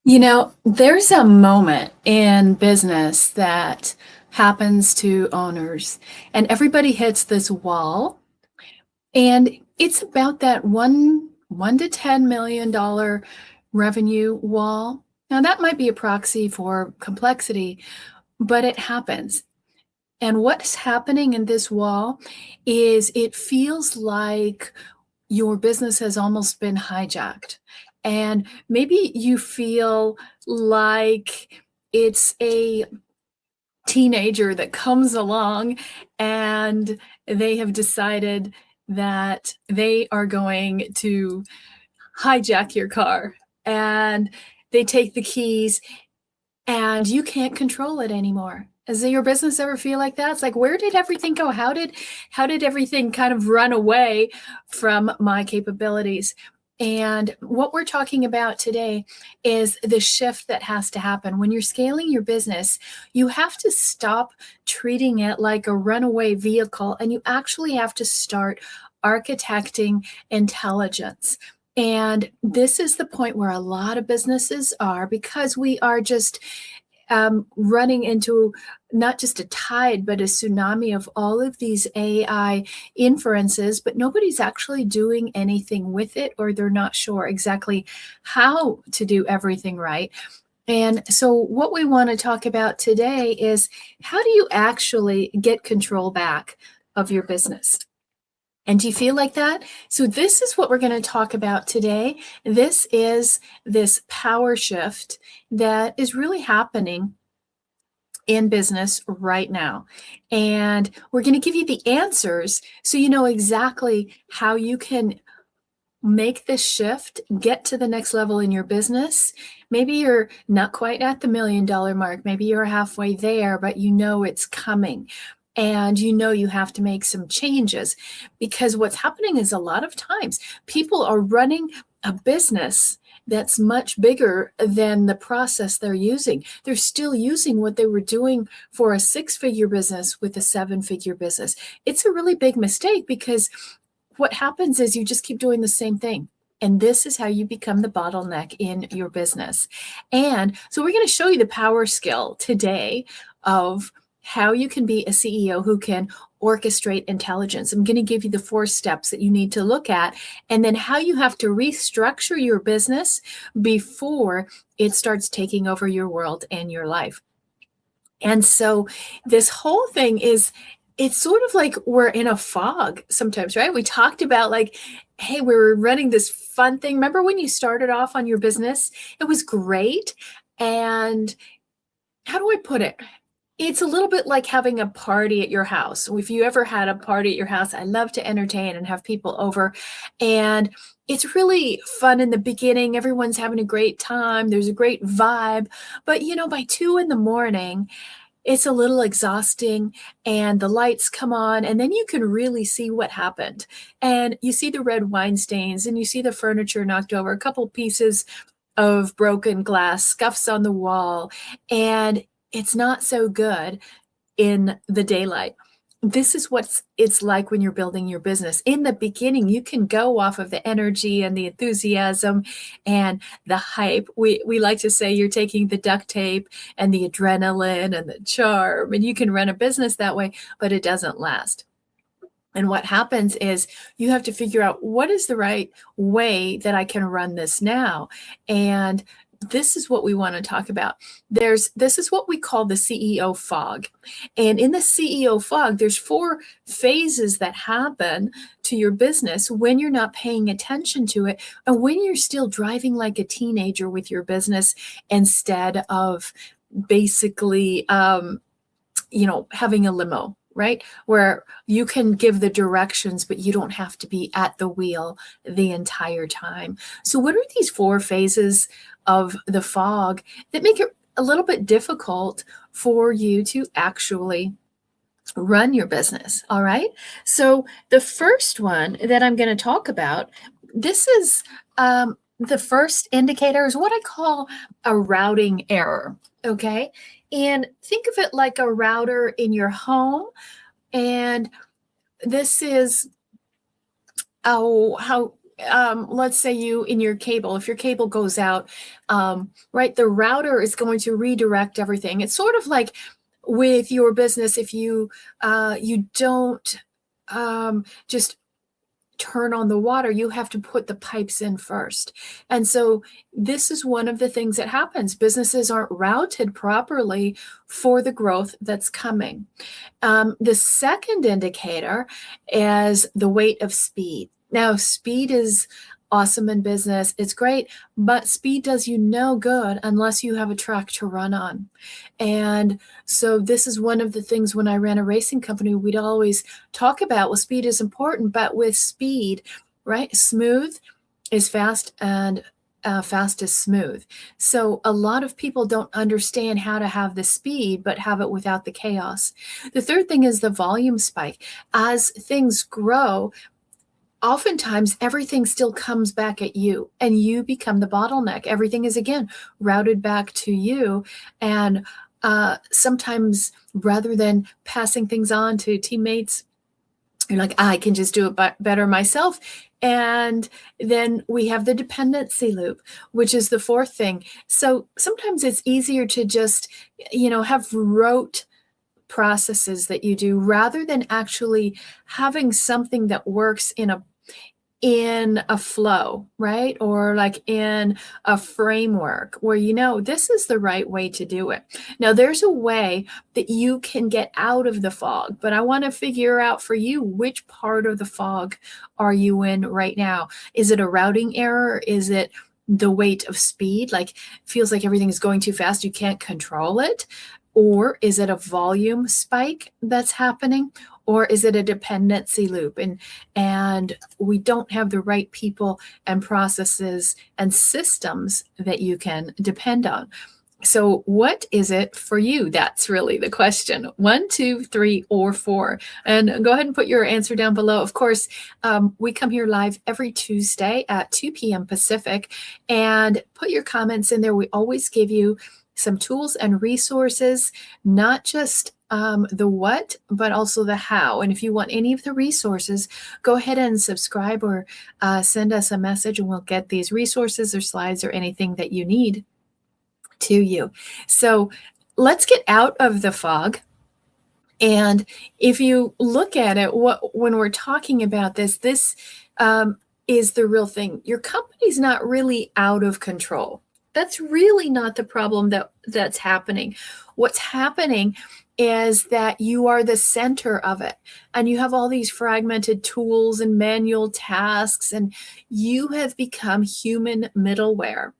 There's a moment in business that happens to owners, and everybody hits this wall, and it's about that one to $10 million revenue wall. Now, that might be a proxy for complexity, but it happens. And what's happening in this wall is it feels like your business has almost been hijacked. And maybe you feel like it's a teenager that comes along and they have decided that they are going to hijack your car, and they take the keys and you can't control it anymore. Does your business ever feel like that? It's like, where did everything go? How did everything kind of run away from my capabilities? And what we're talking about today is the shift that has to happen. When you're scaling your business, you have to stop treating it like a runaway vehicle, and you actually have to start architecting intelligence. And this is the point where a lot of businesses are, because we are just running into not just a tide, but a tsunami of all of these AI inferences, but nobody's actually doing anything with it, or they're not sure exactly how to do everything right. And so, what we want to talk about today is, how do you actually get control back of your business? And do you feel like that? So this is what we're going to talk about today. This is this power shift that is really happening in business right now. And we're going to give you the answers so you know exactly how you can make this shift, get to the next level in your business. Maybe you're not quite at the $1 million mark. Maybe you're halfway there, but you know it's coming. And you know you have to make some changes, because what's happening is, a lot of times people are running a business that's much bigger than the process they're using. They're still using what they were doing for a 6-figure business with a 7-figure business. It's a really big mistake, because what happens is you just keep doing the same thing. And this is how you become the bottleneck in your business. And so we're going to show you the power skill today of how you can be a CEO who can orchestrate intelligence. I'm going to give you the 4 steps that you need to look at, and then how you have to restructure your business before it starts taking over your world and your life. And so this whole thing is, it's sort of like we're in a fog sometimes, right? We talked about, like, hey, we're running this fun thing. Remember when you started off on your business? It was great. And how do I put it? It's a little bit like having a party at your house. If you ever had a party at your house, I love to entertain and have people over. And it's really fun in the beginning. Everyone's having a great time. There's a great vibe. But, by 2 in the morning, it's a little exhausting, and the lights come on, and then you can really see what happened. And you see the red wine stains, and you see the furniture knocked over, a couple pieces of broken glass, scuffs on the wall, and it's not so good in the daylight. This is what it's like when you're building your business. In the beginning, you can go off of the energy and the enthusiasm and the hype. We like to say you're taking the duct tape and the adrenaline and the charm, and you can run a business that way, but it doesn't last. And what happens is, you have to figure out, what is the right way that I can run this now? And this is what we want to talk about. This is what we call the CEO fog. And in the CEO fog, there's 4 phases that happen to your business when you're not paying attention to it, and when you're still driving like a teenager with your business, instead of basically having a limo, right? Where you can give the directions, but you don't have to be at the wheel the entire time. So what are these 4 phases of the fog that make it a little bit difficult for you to actually run your business? All right. So the first one that I'm going to talk about, this is the first indicator, is what I call a routing error. Okay. And think of it like a router in your home. And this is how let's say you in your cable, if your cable goes out, right, the router is going to redirect everything. It's sort of like with your business, if you don't just turn on the water, you have to put the pipes in first. And so this is one of the things that happens. Businesses aren't routed properly for the growth that's coming. The second indicator is the weight of speed. Now, speed is awesome in business. It's great, but speed does you no good unless you have a track to run on. And so this is one of the things when I ran a racing company, we'd always talk about, well, speed is important, but with speed, right? Smooth is fast and fast is smooth. So a lot of people don't understand how to have the speed, but have it without the chaos. The third thing is the volume spike. As things grow, oftentimes everything still comes back at you and you become the bottleneck. Everything is again routed back to you. And sometimes rather than passing things on to teammates, you're like, I can just do it better myself. And then we have the dependency loop, which is the fourth thing. So sometimes it's easier to just, have rote processes that you do rather than actually having something that works in a flow, right? Or like in a framework where this is the right way to do it. Now, there's a way that you can get out of the fog, but I want to figure out for you, which part of the fog are you in right now? Is it a routing error? Is it the weight of speed? Like, feels like everything is going too fast, you can't control it? Or is it a volume spike that's happening? Or is it a dependency loop? And we don't have the right people and processes and systems that you can depend on. So what is it for you? That's really the question. 1, 2, 3, or 4. And go ahead and put your answer down below. Of course, we come here live every Tuesday at 2 p.m. Pacific. And put your comments in there. We always give you some tools and resources, not just the what, but also the how. And if you want any of the resources, go ahead and subscribe or send us a message and we'll get these resources or slides or anything that you need to you. So let's get out of the fog. And if you look at it, when we're talking about this is the real thing. Your company's not really out of control. That's really not the problem that's happening. What's happening is that you are the center of it and you have all these fragmented tools and manual tasks and you have become human middleware.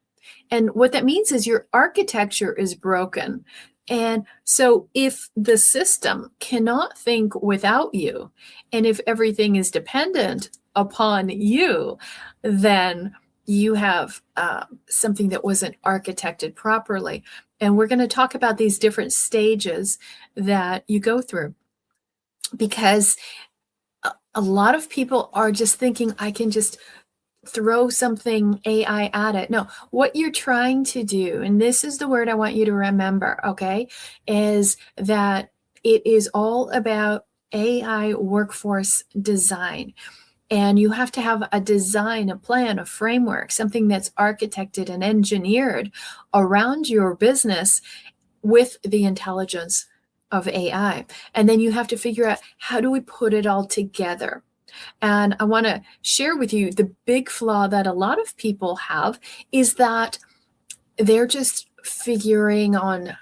And what that means is your architecture is broken. And so if the system cannot think without you, and if everything is dependent upon you, then you have something that wasn't architected properly. And we're going to talk about these different stages that you go through, because a lot of people are just thinking, I can just throw something AI at it. No, what you're trying to do, and this is the word I want you to remember, okay, is that it is all about AI workforce design. And you have to have a design, a plan, a framework, something that's architected and engineered around your business with the intelligence of AI. And then you have to figure out, how do we put it all together? And I want to share with you the big flaw that a lot of people have is that they're just figuring on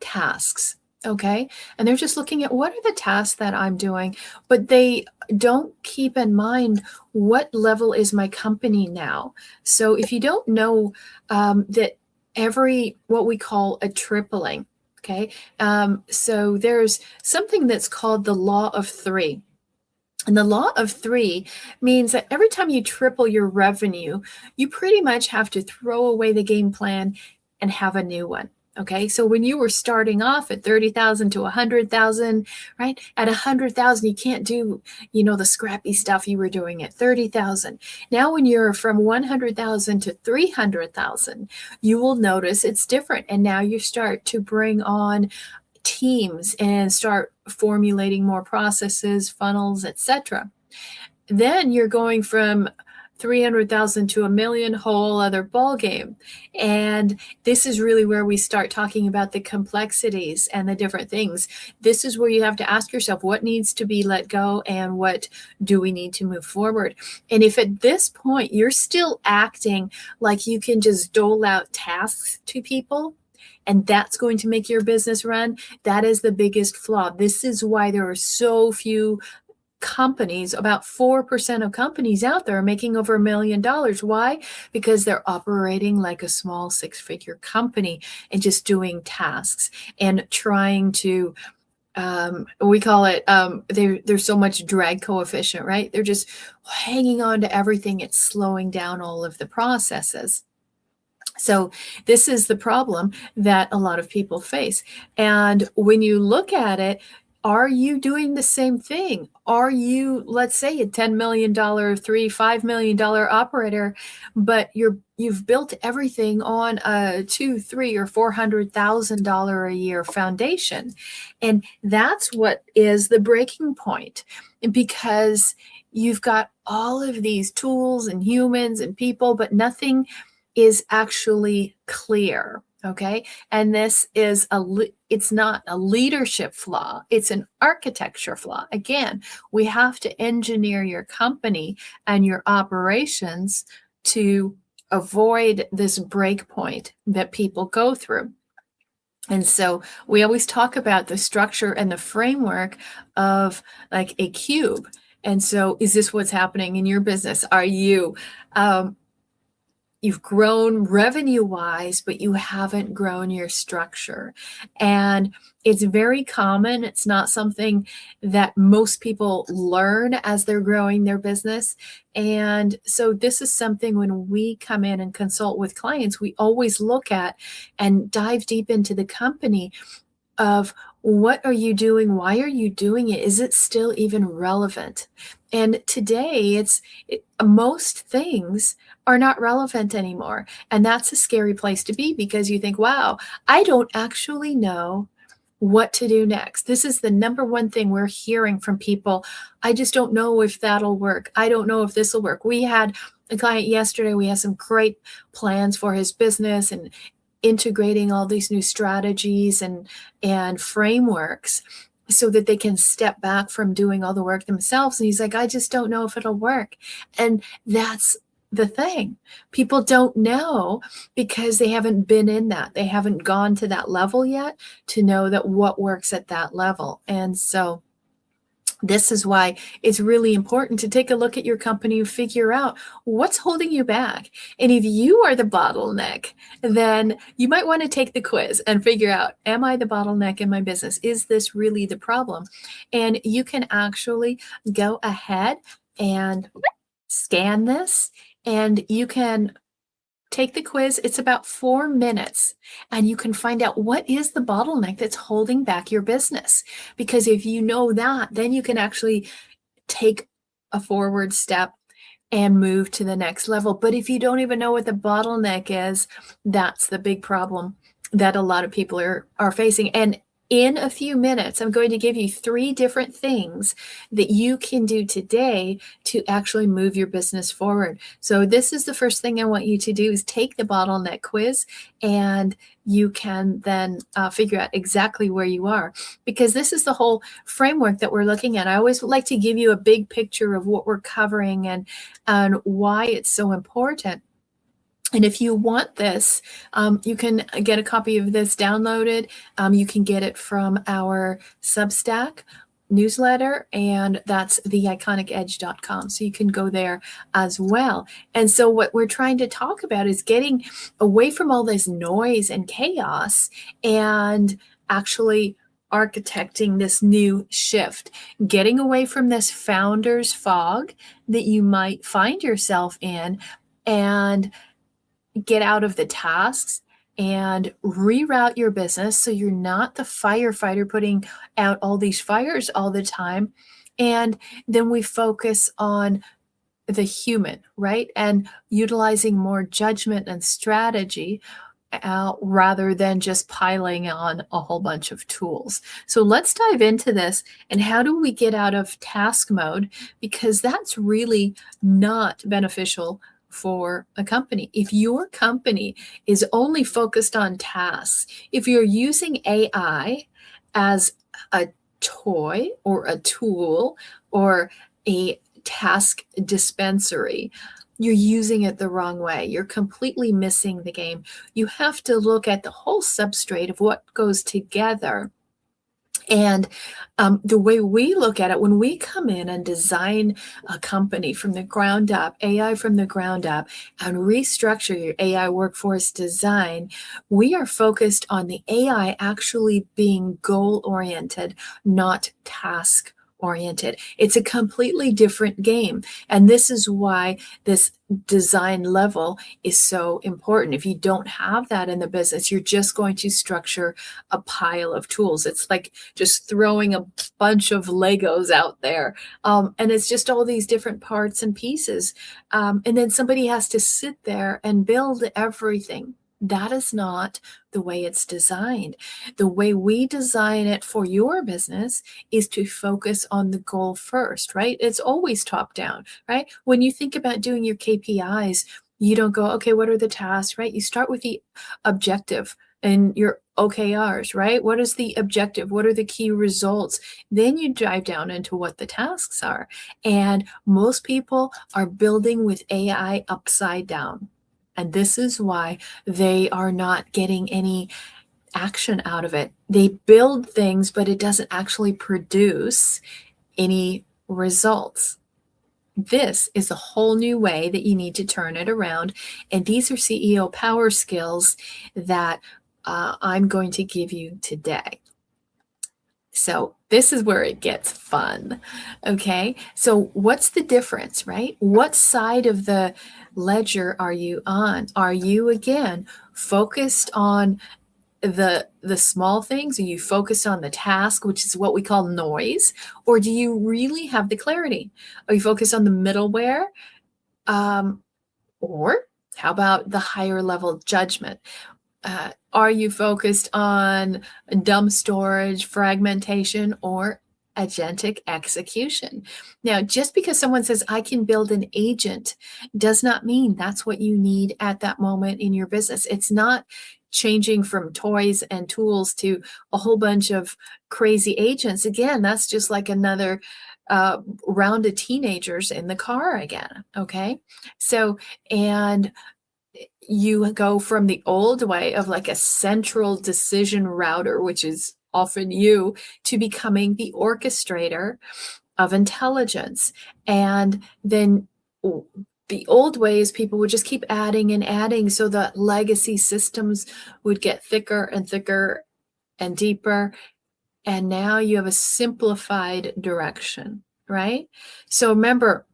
tasks. Okay. And they're just looking at, what are the tasks that I'm doing, but they don't keep in mind, what level is my company now? So if you don't know that what we call a tripling, okay. So there's something that's called the law of 3. And the law of 3 means that every time you triple your revenue, you pretty much have to throw away the game plan and have a new one. Okay, so when you were starting off at 30,000 to 100,000, right? At 100,000, you can't do, the scrappy stuff you were doing at 30,000. Now, when you're from 100,000 to 300,000, you will notice it's different. And now you start to bring on teams and start formulating more processes, funnels, etc. Then you're going from 300,000 to a million, whole other ball game. And this is really where we start talking about the complexities and the different things. This is where you have to ask yourself, what needs to be let go and what do we need to move forward? And if at this point you're still acting like you can just dole out tasks to people, and that's going to make your business run, that is the biggest flaw. This is why there are so few companies, about 4% of companies out there are making over $1 million. Why? Because they're operating like a small six-figure company and just doing tasks and trying to, we call it, there's so much drag coefficient, right? They're just hanging on to everything. It's slowing down all of the processes. So this is the problem that a lot of people face. And when you look at it, are you doing the same thing? Are you, let's say, a $10 million, $5 million operator, but you've built everything on a $200,000, $300,000, or $400,000 a year foundation? And that's what is the breaking point, because you've got all of these tools and humans and people, but nothing is actually clear. Okay. And this is it's not a leadership flaw. It's an architecture flaw. Again, we have to engineer your company and your operations to avoid this break point that people go through. And so we always talk about the structure and the framework of like a cube. And so is this what's happening in your business? Are you, you've grown revenue-wise, but you haven't grown your structure. And it's very common. It's not something that most people learn as they're growing their business. And so this is something when we come in and consult with clients, we always look at and dive deep into the company of what are you doing? Why are you doing it? Is it still even relevant? And today most things are not relevant anymore. And that's a scary place to be, because you think, wow, I don't actually know what to do next. This is the number one thing we're hearing from people. I just don't know if that'll work. I don't know if this will work. We had a client yesterday. We had some great plans for his business and integrating all these new strategies and frameworks so that they can step back from doing all the work themselves. And he's like, I just don't know if it'll work. And that's the thing. People don't know because they haven't been in that. They haven't gone to that level yet to know that what works at that level. And so this is why it's really important to take a look at your company and figure out what's holding you back. And if you are the bottleneck, then you might want to take the quiz and figure out, am I the bottleneck in my business? Is this really the problem? And you can actually go ahead and scan this, and you can take the quiz. It's about 4 minutes, and you can find out what is the bottleneck that's holding back your business. Because if you know that, then you can actually take a forward step and move to the next level. But if you don't even know what the bottleneck is, that's the big problem that a lot of people are facing. And in a few minutes, I'm going to give you 3 different things that you can do today to actually move your business forward. So this is the first thing I want you to do, is take the bottleneck quiz, and you can then figure out exactly where you are, because this is the whole framework that we're looking at. I always like to give you a big picture of what we're covering and why it's so important. And if you want this, you can get a copy of this downloaded. You can get it from our Substack newsletter, and that's theiconicedge.com. So you can go there as well. And so what we're trying to talk about is getting away from all this noise and chaos and actually architecting this new shift, getting away from this founder's fog that you might find yourself in, and get out of the tasks and reroute your business so you're not the firefighter putting out all these fires all the time. And then we focus on the human, right? And utilizing more judgment and strategy rather than just piling on a whole bunch of tools. So let's dive into this and how do we get out of task mode, because that's really not beneficial for a company. If your company is only focused on tasks, if you're using AI as a toy or a tool or a task dispensary, you're using it the wrong way. You're completely missing the game. You have to look at the whole substrate of what goes together. And the way we look at it, when we come in and design a company from the ground up, AI from the ground up, and restructure your AI workforce design, we are focused on the AI actually being goal-oriented, not task oriented. It's a completely different game. And this is why this design level is so important. If you don't have that in the business, you're just going to structure a pile of tools. It's like just throwing a bunch of Legos out there. And it's just all these different parts and pieces. And then somebody has to sit there and build everything. That is not the way it's designed. The way we design it for your business is to focus on the goal first, right? It's always top down, right? When you think about doing your KPIs, you don't go, okay, what are the tasks, right? You start with the objective and your OKRs, right? What is the objective? What are the key results? Then you dive down into what the tasks are. And most people are building with AI upside down. And this is why they are not getting any action out of it. They build things, but it doesn't actually produce any results. This is a whole new way that you need to turn it around. And these are CEO power skills that I'm going to give you today. So this is where it gets fun. Okay. So what's the difference, right? What side of the ledger are you on? Are you, again, focused on the small things? Are you focused on the task, which is what we call noise? Or do you really have the clarity? Are you focused on the middleware? Or how about the higher level judgment? Are you focused on dumb storage, fragmentation, or agentic execution? Now, just because someone says, I can build an agent, does not mean that's what you need at that moment in your business. It's not changing from toys and tools to a whole bunch of crazy agents. Again, that's just like another round of teenagers in the car again. Okay. So, and you go from the old way of like a central decision router, which is often you, to becoming the orchestrator of intelligence. And then the old ways, people would just keep adding and adding, so the legacy systems would get thicker and thicker and deeper. And now you have a simplified direction, right? So remember,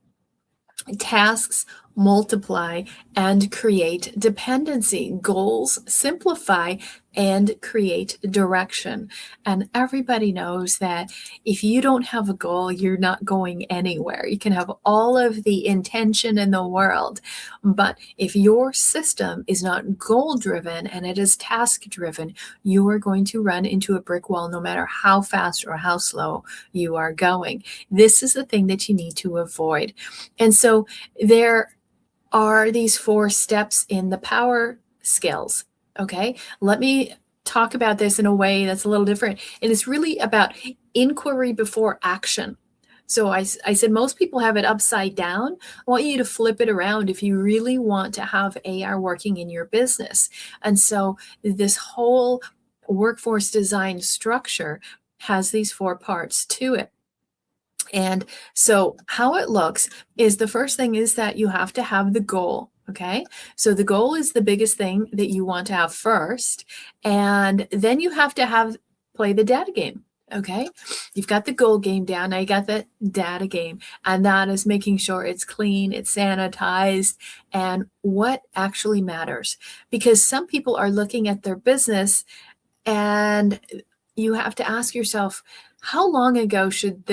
tasks multiply and create dependency. Goals simplify and create direction. And everybody knows that if you don't have a goal, you're not going anywhere. You can have all of the intention in the world, but if your system is not goal driven and it is task driven, you are going to run into a brick wall no matter how fast or how slow you are going. This is the thing that you need to avoid. And so there are these 4 steps in the power skills. Okay, let me talk about this in a way that's a little different. And it's really about inquiry before action. So I said most people have it upside down. I want you to flip it around if you really want to have AR working in your business. And so this whole workforce design structure has these 4 parts to it. And so how it looks is, the first thing is that you have to have the goal. Okay. So the goal is the biggest thing that you want to have first. And then you have to play the data game. Okay. You've got the goal game down. Now you got the data game, and that is making sure it's clean, it's sanitized, and what actually matters. Because some people are looking at their business, and you have to ask yourself, how long ago should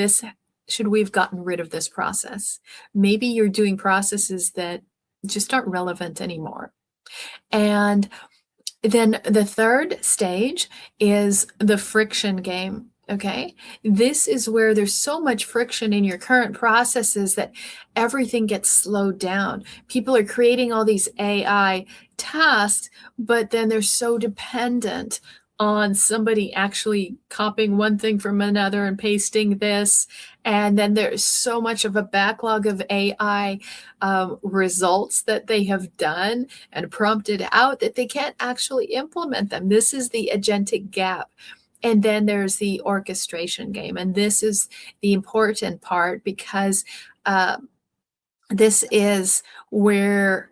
we have gotten rid of this process? Maybe you're doing processes that just aren't relevant anymore. And Then the third stage is the friction game. Okay. This is where there's so much friction in your current processes that everything gets slowed down. People are creating all these AI tasks, but then they're so dependent on somebody actually copying one thing from another and pasting this. And then there's so much of a backlog of AI results that they have done and prompted out that they can't actually implement them. This is the agentic gap. And then there's the orchestration game. And this is the important part because uh, this is where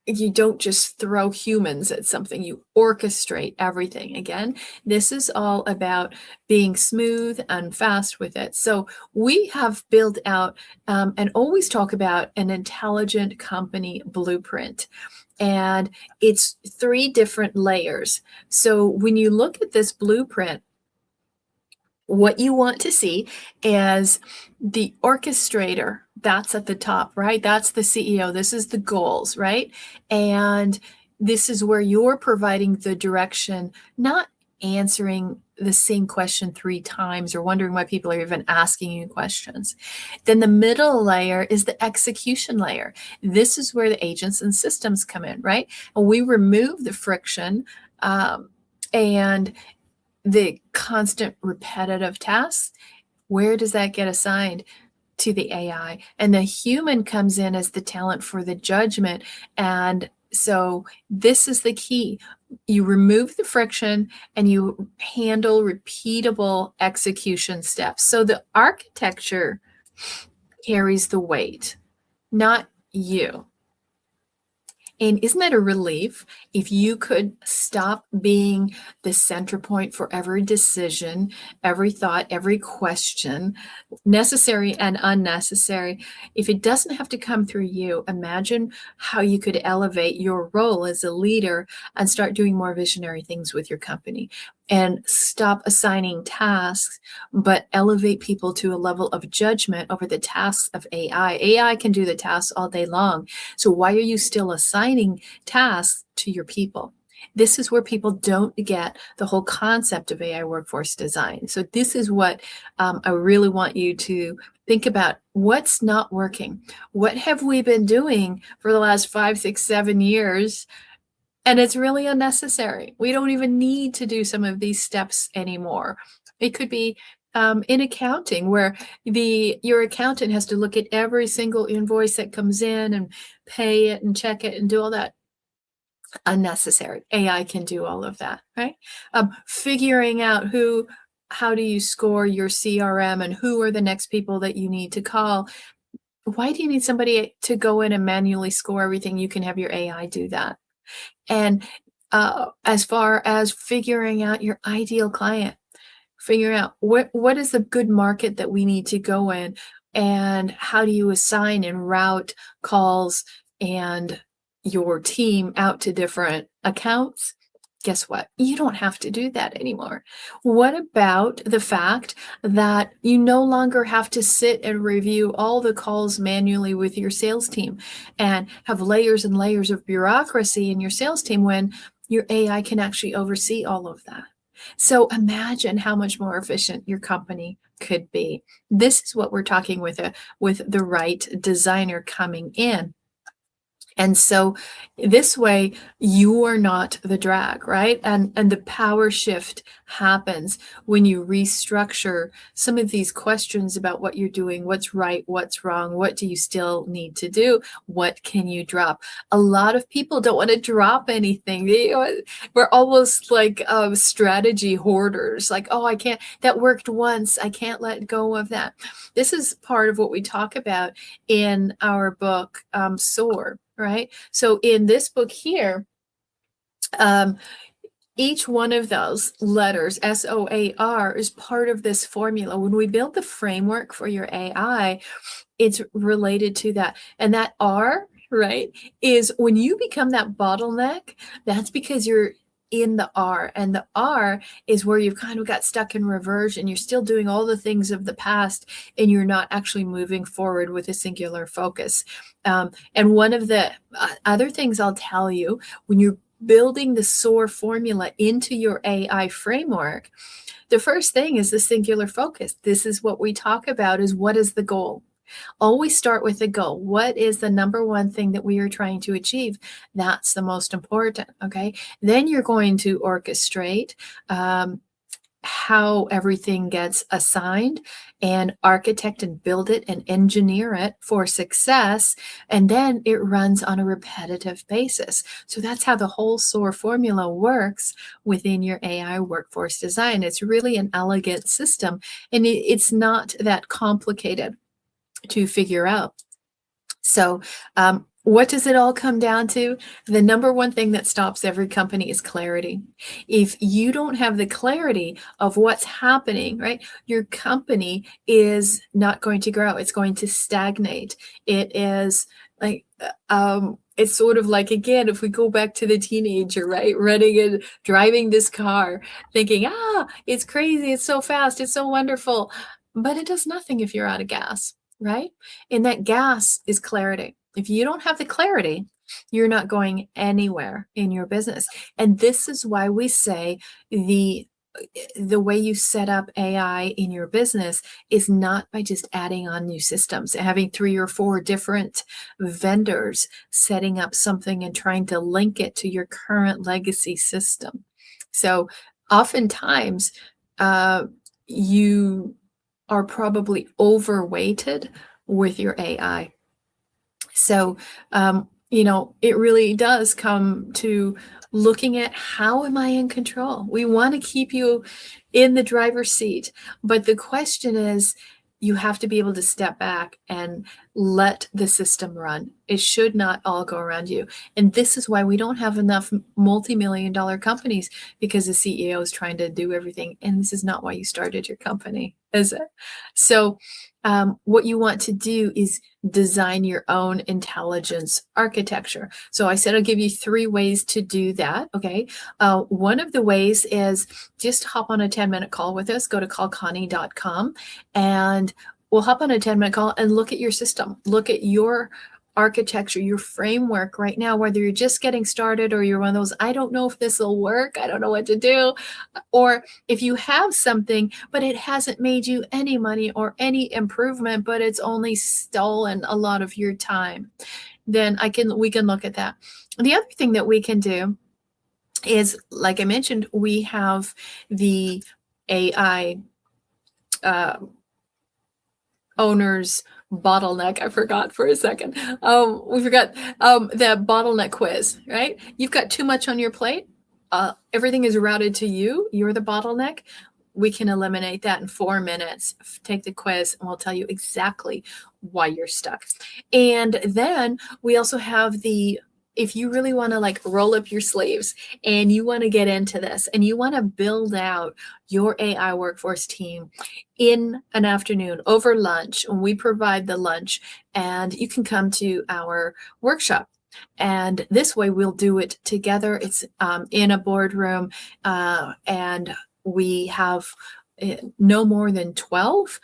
you don't just throw humans at something, you orchestrate everything. Again, this is all about being smooth and fast with it. So we have built out and always talk about an intelligent company blueprint. And it's 3 different layers. So when you look at this blueprint, what you want to see is the orchestrator. That's at the top, right? That's the CEO. This is the goals, right? And this is where you're providing the direction, not answering the same question 3 times or wondering why people are even asking you questions. Then the middle layer is the execution layer. This is where the agents and systems come in, right? And we remove the friction and the constant repetitive tasks. Where does that get assigned? To the AI. And the human comes in as the talent for the judgment. And so this is the key. You remove the friction and you handle repeatable execution steps. So the architecture carries the weight, not you. And isn't that a relief if you could stop being the center point for every decision, every thought, every question, necessary and unnecessary? If it doesn't have to come through you, imagine how you could elevate your role as a leader and start doing more visionary things with your company and stop assigning tasks, but elevate people to a level of judgment over the tasks of AI. AI can do the tasks all day long. So why are you still assigning tasks to your people? This is where people don't get the whole concept of AI workforce design. So this is what I really want you to think about. What's not working? What have we been doing for the last 5, 6, 7 years? And it's really unnecessary. We don't even need to do some of these steps anymore. It could be in accounting where your accountant has to look at every single invoice that comes in and pay it and check it and do all that. Unnecessary. AI can do all of that, right? Figuring out how do you score your CRM and who are the next people that you need to call. Why do you need somebody to go in and manually score everything? You can have your AI do that. And as far as figuring out your ideal client, figuring out what is the good market that we need to go in, and how do you assign and route calls and your team out to different accounts? Guess what? You don't have to do that anymore. What about the fact that you no longer have to sit and review all the calls manually with your sales team and have layers and layers of bureaucracy in your sales team when your AI can actually oversee all of that? So imagine how much more efficient your company could be. This is what we're talking with the right designer coming in. And so this way you are not the drag, right? And the power shift happens when you restructure some of these questions about what you're doing, what's right, what's wrong, what do you still need to do, what can you drop? A lot of people don't want to drop anything. We're almost like strategy hoarders, like, oh, I can't, that worked once, I can't let go of that. This is part of what we talk about in our book, Soar. Right? So in this book here, each one of those letters, SOAR, is part of this formula. When we build the framework for your AI, it's related to that. And that R, right, is when you become that bottleneck, that's because you're in the R. And the R is where you've kind of got stuck in reversion. You're still doing all the things of the past and you're not actually moving forward with a singular focus. And one of the other things I'll tell you, when you're building the SOAR formula into your AI framework, the first thing is the singular focus. This is what we talk about, is what is the goal? Always start with the goal. What is the number one thing that we are trying to achieve? That's the most important, okay? Then you're going to orchestrate how everything gets assigned and architect and build it and engineer it for success. And then it runs on a repetitive basis. So that's how the whole SOAR formula works within your AI workforce design. It's really an elegant system, and it's not that complicated to figure out. So, what does it all come down to? The number one thing that stops every company is clarity. If you don't have the clarity of what's happening, right, your company is not going to grow. It's going to stagnate. It is like, it's sort of like, again, if we go back to the teenager, right, running and driving this car, thinking, it's crazy, it's so fast, it's so wonderful, but it does nothing if you're out of gas, right? And that gas is clarity. If you don't have the clarity, you're not going anywhere in your business. And this is why we say the way you set up AI in your business is not by just adding on new systems, having 3 or 4 different vendors setting up something and trying to link it to your current legacy system. So oftentimes you are probably overweighted with your AI. So, it really does come to looking at, how am I in control? We want to keep you in the driver's seat. But the question is, you have to be able to step back and let the system run. It should not all go around you. And this is why we don't have enough multi-million-dollar companies, because the CEO is trying to do everything. And this is not why you started your company, is it? So what you want to do is design your own intelligence architecture. So I said I'll give you 3 ways to do that, okay? One of the ways is just hop on a 10-minute call with us. Go to callconnie.com and we'll hop on a 10-minute call and look at your system. Look at your architecture, your framework right now, whether you're just getting started or you're one of those, I don't know if this will work, I don't know what to do. Or if you have something, but it hasn't made you any money or any improvement, but it's only stolen a lot of your time, then we can look at that. The other thing that we can do is, like I mentioned, we have the AI owners bottleneck. I forgot for a second. We forgot the bottleneck quiz, right? You've got too much on your plate. Everything is routed to you. You're the bottleneck. We can eliminate that in 4 minutes. Take the quiz and we'll tell you exactly why you're stuck. And then we also have if you really want to like roll up your sleeves and you want to get into this and you want to build out your AI workforce team in an afternoon over lunch, and we provide the lunch, and you can come to our workshop. And this way we'll do it together. It's in a boardroom, and we have no more than 12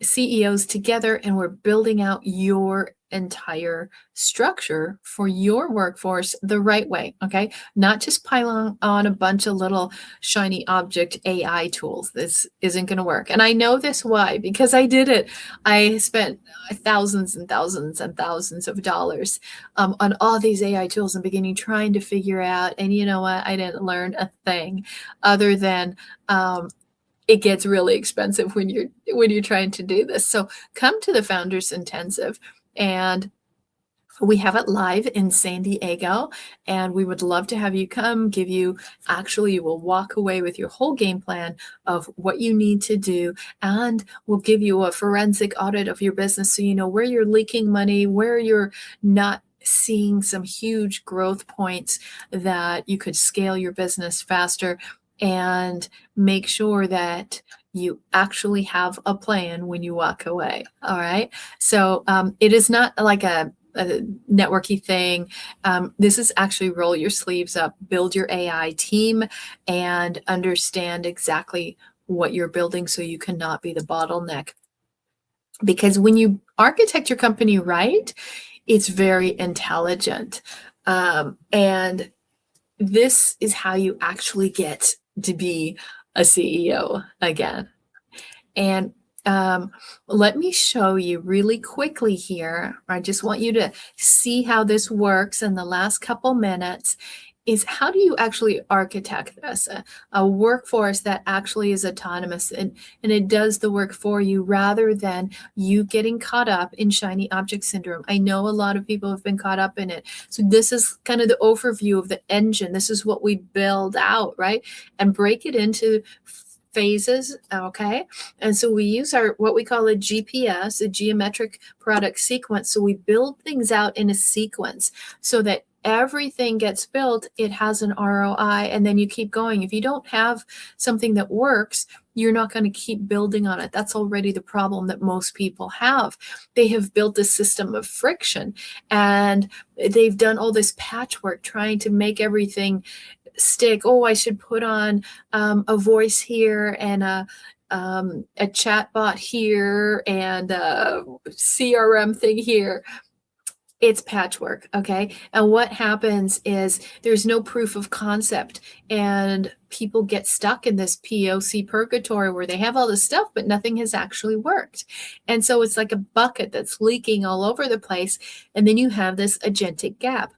CEOs together, and we're building out your entire structure for your workforce the right way, okay? Not just piling on a bunch of little shiny object AI tools. This isn't going to work. And I know this why, because I did it. I spent thousands and thousands and thousands of dollars on all these AI tools in the beginning, trying to figure out, and you know what? I didn't learn a thing other than it gets really expensive when you're trying to do this. So come to the Founders Intensive, and we have it live in San Diego, and we would love to have you come. You will walk away with your whole game plan of what you need to do, and we'll give you a forensic audit of your business so you know where you're leaking money, where you're not seeing some huge growth points that you could scale your business faster, and make sure that you actually have a plan when you walk away. All right. So it is not like a networky thing. This is actually roll your sleeves up, build your AI team, and understand exactly what you're building so you cannot be the bottleneck. Because when you architect your company right, it's very intelligent. And this is how you actually get to be a CEO again. And let me show you really quickly here. I just want you to see how this works in the last couple minutes. Is how do you actually architect this? A workforce that actually is autonomous and it does the work for you rather than you getting caught up in shiny object syndrome. I know a lot of people have been caught up in it. So this is kind of the overview of the engine. This is what we build out, right? And break it into phases, okay? And so we use our what we call a GPS, a geometric product sequence. So we build things out in a sequence so that everything gets built, it has an ROI, and then you keep going. If you don't have something that works, you're not going to keep building on it. That's already the problem that most people have. They have built a system of friction and they've done all this patchwork trying to make everything stick. Oh, I should put on a voice here and a chat bot here and a CRM thing here. It's patchwork, okay? And what happens is there's no proof of concept and people get stuck in this POC purgatory where they have all this stuff, but nothing has actually worked. And so it's like a bucket that's leaking all over the place. And then you have this agentic gap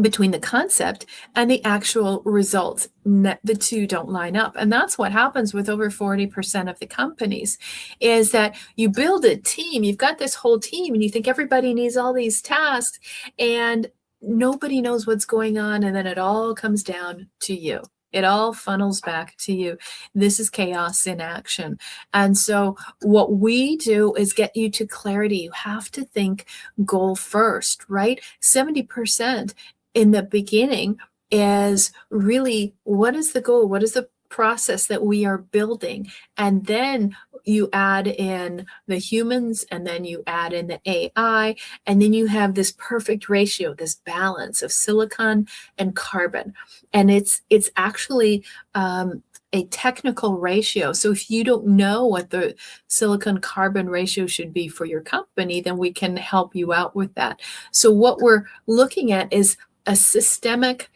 between the concept and the actual results. The two don't line up. And that's what happens with over 40% of the companies is that you build a team, you've got this whole team and you think everybody needs all these tasks and nobody knows what's going on. And then it all comes down to you. It all funnels back to you. This is chaos in action. And so what we do is get you to clarity. You have to think goal first, right? 70% in the beginning is really what is the goal? What is the process that we are building? And then you add in the humans and then you add in the AI, and then you have this perfect ratio, this balance of silicon and carbon. And it's actually a technical ratio. So if you don't know what the silicon carbon ratio should be for your company, then we can help you out with that. So what we're looking at is a systemic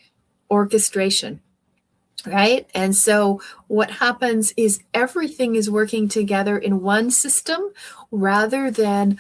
orchestration, right? And so what happens is everything is working together in one system rather than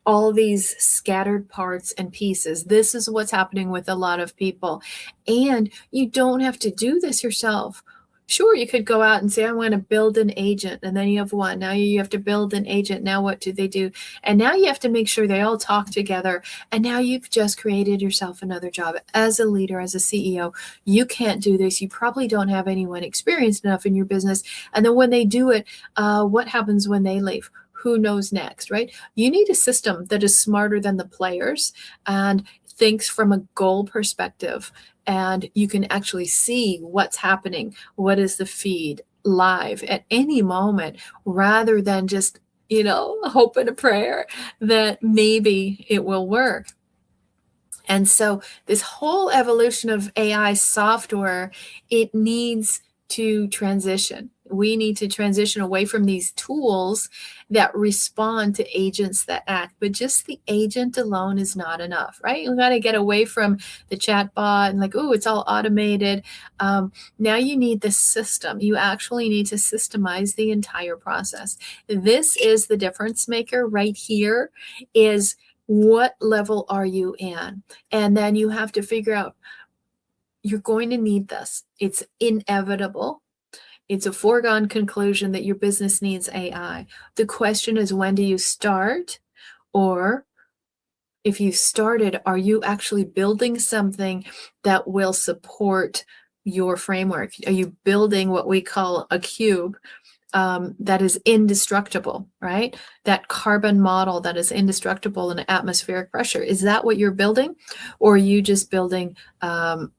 all these scattered parts and pieces. This is what's happening with a lot of people. And you don't have to do this yourself. Sure, you could go out and say, I want to build an agent, and then you have one. Now you have to build an agent. Now what do they do? And now you have to make sure they all talk together. And now you've just created yourself another job. As a leader, as a CEO, you can't do this. You probably don't have anyone experienced enough in your business. And then when they do it, what happens when they leave? Who knows next, right? You need a system that is smarter than the players and thinks from a goal perspective. And you can actually see what's happening. What is the feed live at any moment rather than just, hope and a prayer that maybe it will work. And so this whole evolution of AI software, it needs to transition. We need to transition away from these tools that respond to agents that act, but just the agent alone is not enough, right? We got to get away from the chat bot and like, oh, it's all automated. Now you need the system. You actually need to systemize the entire process. This is the difference maker right here is what level are you in? And then you have to figure out, you're going to need this. It's inevitable. It's a foregone conclusion that your business needs AI. The question is, when do you start? Or if you started, are you actually building something that will support your framework? Are you building what we call a cube that is indestructible, right? That carbon model that is indestructible in atmospheric pressure. Is that what you're building? Or are you just building a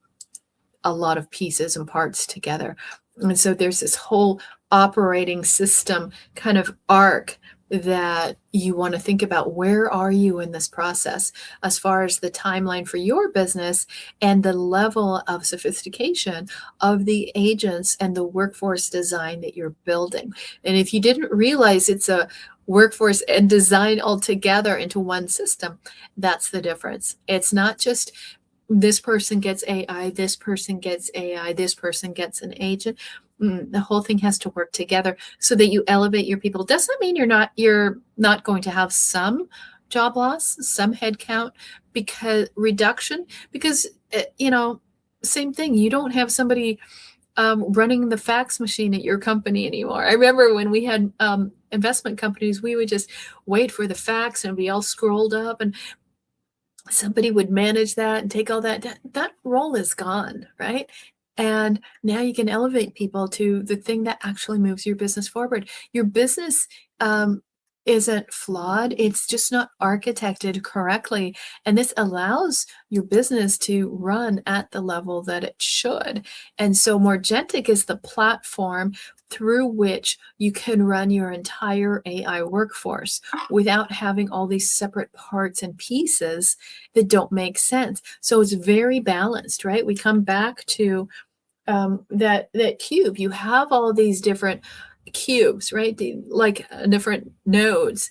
lot of pieces and parts together? And so there's this whole operating system kind of arc that you want to think about. Where are you in this process as far as the timeline for your business and the level of sophistication of the agents and the workforce design that you're building? And if you didn't realize it's a workforce and design all together into one system, that's the difference. It's not just this person gets AI, this person gets AI, this person gets an agent. The whole thing has to work together so that you elevate your people. Doesn't mean you're not going to have some job loss, some headcount because reduction, because same thing. You don't have somebody running the fax machine at your company anymore. I remember when we had investment companies, we would just wait for the fax and be all scrolled up, and somebody would manage that and take all that role is gone, right? And now you can elevate people to the thing that actually moves your business forward. Your business isn't flawed, it's just not architected correctly. And this allows your business to run at the level that it should. And so Morgentic is the platform through which you can run your entire AI workforce without having all these separate parts and pieces that don't make sense. So it's very balanced, right? We come back to that cube. You have all these different cubes, right? Like different nodes,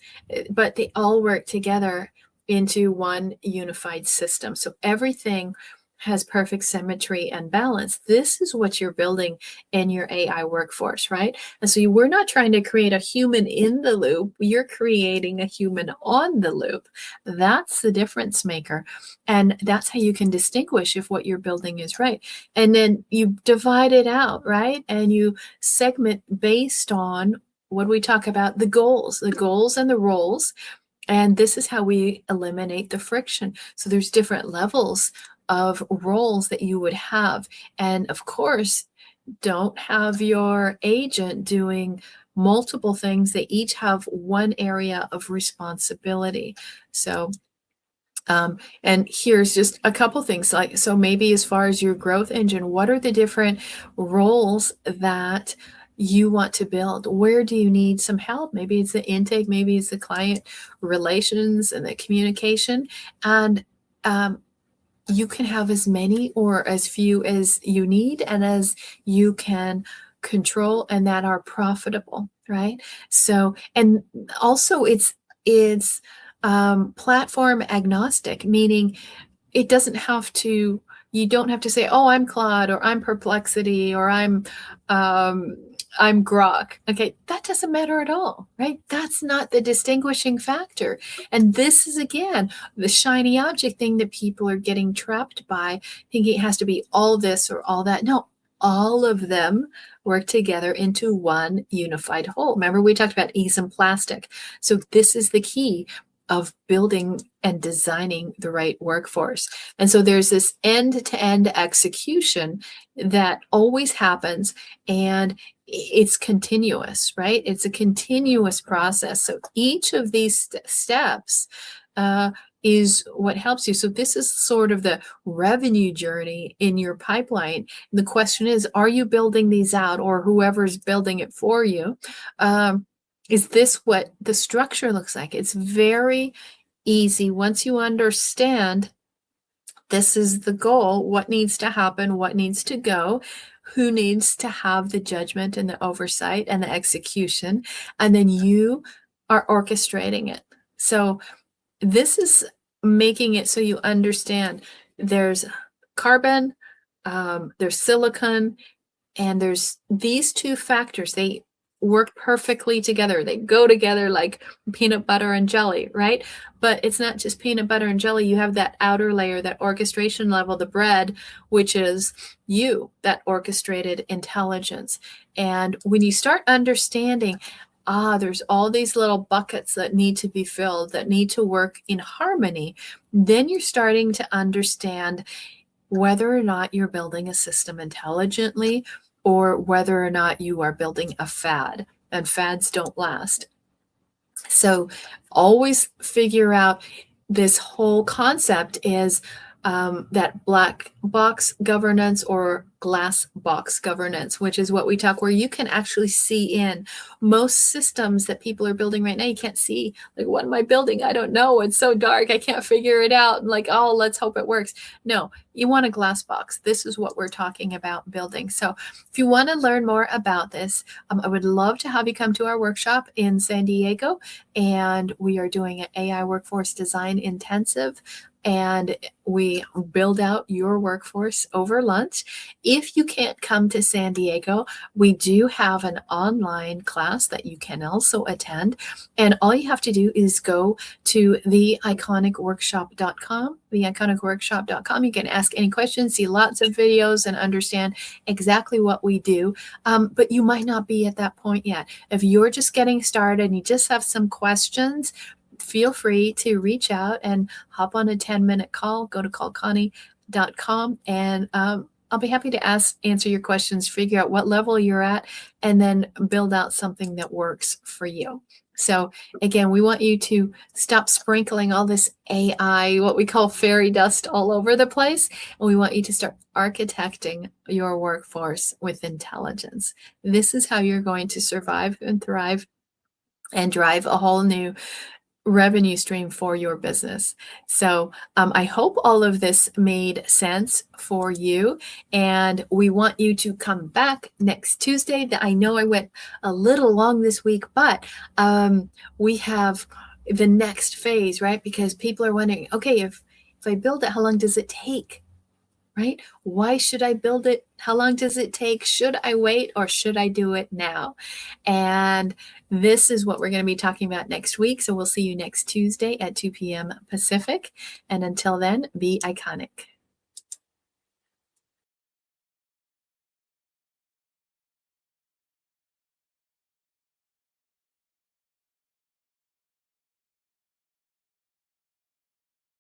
but they all work together into one unified system. So everything has perfect symmetry and balance. This is what you're building in your AI workforce, right? And so we're not trying to create a human in the loop. You're creating a human on the loop. That's the difference maker. And that's how you can distinguish if what you're building is right. And then you divide it out, right? And you segment based on what we talk about, the goals and the roles. And this is how we eliminate the friction. So there's different levels of roles that you would have. And of course, don't have your agent doing multiple things. They each have one area of responsibility. So and here's just a couple things, like, so maybe as far as your growth engine, what are the different roles that you want to build? Where do you need some help? Maybe it's the intake, maybe it's the client relations and the communication. And you can have as many or as few as you need and as you can control and that are profitable, right? So, and also it's platform agnostic, meaning it doesn't have to, you don't have to say, oh, I'm Claude or I'm Perplexity or I'm Grok. Okay, that doesn't matter at all, right? That's not the distinguishing factor. And this is, again, the shiny object thing that people are getting trapped by, thinking it has to be all this or all that. No, all of them work together into one unified whole. Remember, we talked about ease and plastic. So this is the key of building and designing the right workforce. And so there's this end-to-end execution that always happens, and it's continuous, right? It's a continuous process. So each of these steps is what helps you. So this is sort of the revenue journey in your pipeline. The question is, are you building these out, or whoever's building it for you? Is this what the structure looks like? It's very easy once you understand this is the goal, what needs to happen, what needs to go, who needs to have the judgment and the oversight and the execution, and then you are orchestrating it. So this is making it so you understand there's carbon, there's silicon, and there's these two factors. They work perfectly together. They go together like peanut butter and jelly, right? But it's not just peanut butter and jelly. You have that outer layer, that orchestration level, the bread, which is you, that orchestrated intelligence. And when you start understanding, there's all these little buckets that need to be filled, that need to work in harmony, then you're starting to understand whether or not you're building a system intelligently, or whether or not you are building a fad, and fads don't last. So always figure out, this whole concept is that black box governance or glass box governance, which is what we talk, where you can actually see in most systems that people are building right now. You can't see, like, what am I building? I don't know. It's so dark. I can't figure it out. And like, oh, let's hope it works. No, you want a glass box. This is what we're talking about building. So if you want to learn more about this, I would love to have you come to our workshop in San Diego. And we are doing an AI workforce design intensive and we build out your workforce over lunch. If you can't come to San Diego, we do have an online class that you can also attend. And all you have to do is go to theiconicworkshop.com, theiconicworkshop.com. You can ask any questions, see lots of videos, and understand exactly what we do. But you might not be at that point yet. If you're just getting started and you just have some questions, feel free to reach out and hop on a 10-minute call. Go to callconnie.com, and I'll be happy to answer your questions, figure out what level you're at, and then build out something that works for you. So again, we want you to stop sprinkling all this AI, what we call fairy dust, all over the place. And we want you to start architecting your workforce with intelligence. This is how you're going to survive and thrive and drive a whole new revenue stream for your business. So I hope all of this made sense for you, and we want you to come back next Tuesday. I know I went a little long this week, but we have the next phase, right? Because people are wondering, okay, if I build it, how long does it take? Right? Why should I build it? How long does it take? Should I wait or should I do it now? And this is what we're going to be talking about next week. So we'll see you next Tuesday at 2 p.m. Pacific. And until then, be iconic.